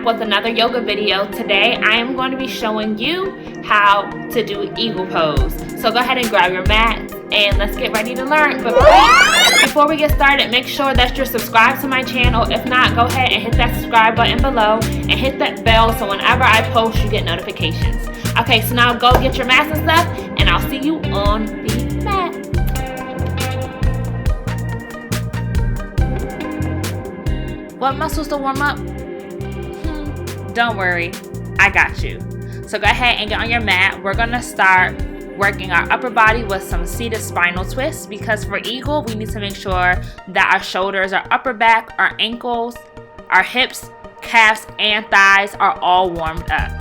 with another yoga video. Today I am going to be showing you how to do eagle pose. So go ahead and grab your mat and let's get ready to learn. But wait, before we get started, make sure that you're subscribed to my channel. If not, go ahead and hit that subscribe button below and hit that bell so whenever I post you get notifications. Okay, so now go get your mats and stuff and I'll see you on the mat. What muscles to warm up? Don't worry, I got you. So go ahead and get on your mat. We're gonna start working our upper body with some seated spinal twists because for eagle, we need to make sure that our shoulders, our upper back, our ankles, our hips, calves, and thighs are all warmed up.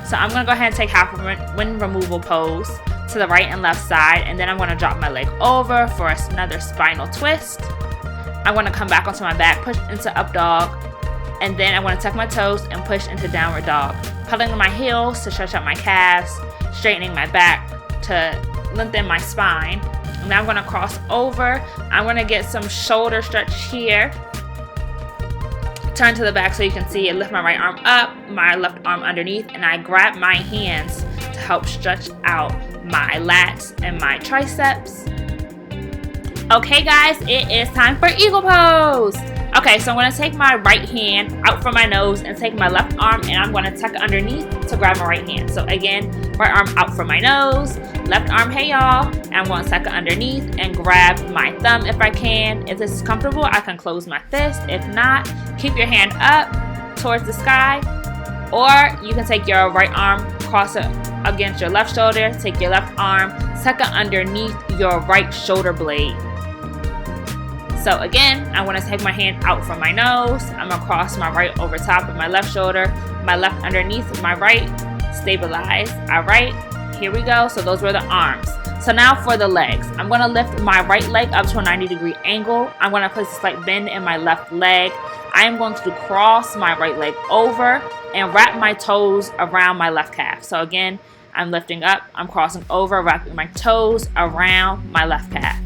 So I'm gonna go ahead and take half a wind removal pose to the right and left side, and then I'm gonna drop my leg over for another spinal twist. I'm gonna come back onto my back, push into up dog, and then I'm gonna tuck my toes and push into downward dog. Pedaling my heels to stretch out my calves, straightening my back to lengthen my spine. Now I'm gonna cross over. I'm gonna get some shoulder stretch here. Turn to the back so you can see it. Lift my right arm up, my left arm underneath, and I grab my hands to help stretch out my lats and my triceps. Okay guys, it is time for eagle pose. Okay, so I'm going to take my right hand out from my nose and take my left arm and I'm going to tuck it underneath to grab my right hand. So again, right arm out from my nose, left arm, hey y'all, and I'm going to tuck it underneath and grab my thumb if I can. If this is comfortable, I can close my fist. If not, keep your hand up towards the sky, or you can take your right arm, cross it against your left shoulder, take your left arm, tuck it underneath your right shoulder blade. So again, I want to take my hand out from my nose. I'm going to cross my right over top of my left shoulder, my left underneath my right, stabilize. All right, here we go. So those were the arms. So now for the legs. I'm going to lift my right leg up to a 90-degree angle. I'm going to place a slight bend in my left leg. I am going to cross my right leg over and wrap my toes around my left calf. So again, I'm lifting up, I'm crossing over, wrapping my toes around my left calf.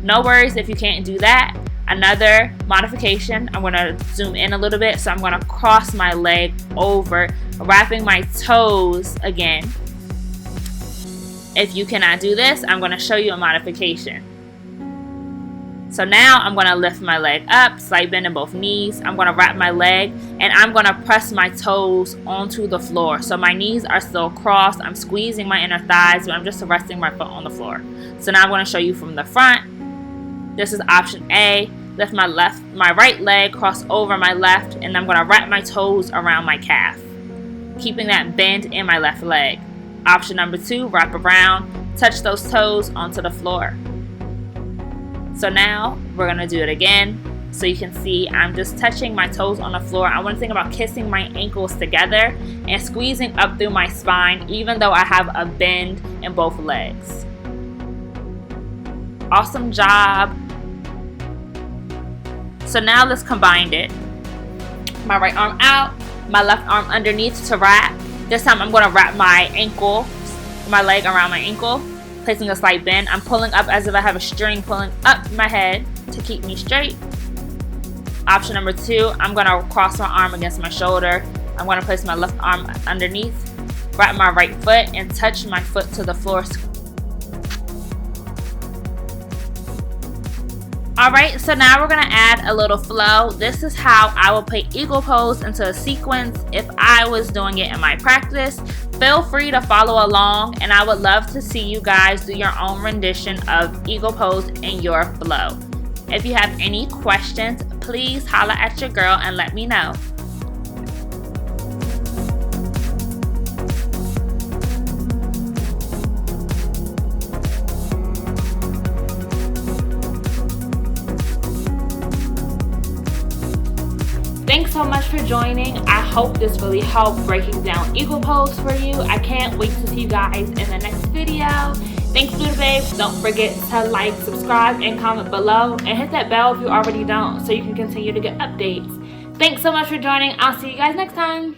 No worries if you can't do that. Another modification, I'm going to zoom in a little bit. So I'm going to cross my leg over, wrapping my toes again. If you cannot do this, I'm going to show you a modification. So now I'm going to lift my leg up, slight bend in both knees. I'm going to wrap my leg and I'm going to press my toes onto the floor. So my knees are still crossed. I'm squeezing my inner thighs, but I'm just resting my foot on the floor. So now I'm going to show you from the front. This is option A. Lift my right leg, cross over my left, and I'm going to wrap my toes around my calf, keeping that bend in my left leg. Option number 2, wrap around, touch those toes onto the floor. So now we're going to do it again. So you can see I'm just touching my toes on the floor. I want to think about kissing my ankles together and squeezing up through my spine, even though I have a bend in both legs. Awesome job. So now let's combine it. My right arm out, my left arm underneath to wrap. This time I'm going to wrap my ankle, my leg around my ankle, placing a slight bend. I'm pulling up as if I have a string pulling up my head to keep me straight. Option number 2, I'm going to cross my arm against my shoulder. I'm going to place my left arm underneath, wrap my right foot, and touch my foot to the floor. Alright, so now we're going to add a little flow. This is how I will put eagle pose into a sequence if I was doing it in my practice. Feel free to follow along and I would love to see you guys do your own rendition of eagle pose in your flow. If you have any questions, please holla at your girl and let me know. Thanks so much for joining. I hope this really helped breaking down eagle pose for you. I can't wait to see you guys in the next video. Thanks, Buddha Babes. Don't forget to like, subscribe, and comment below. And hit that bell if you already don't so you can continue to get updates. Thanks so much for joining. I'll see you guys next time.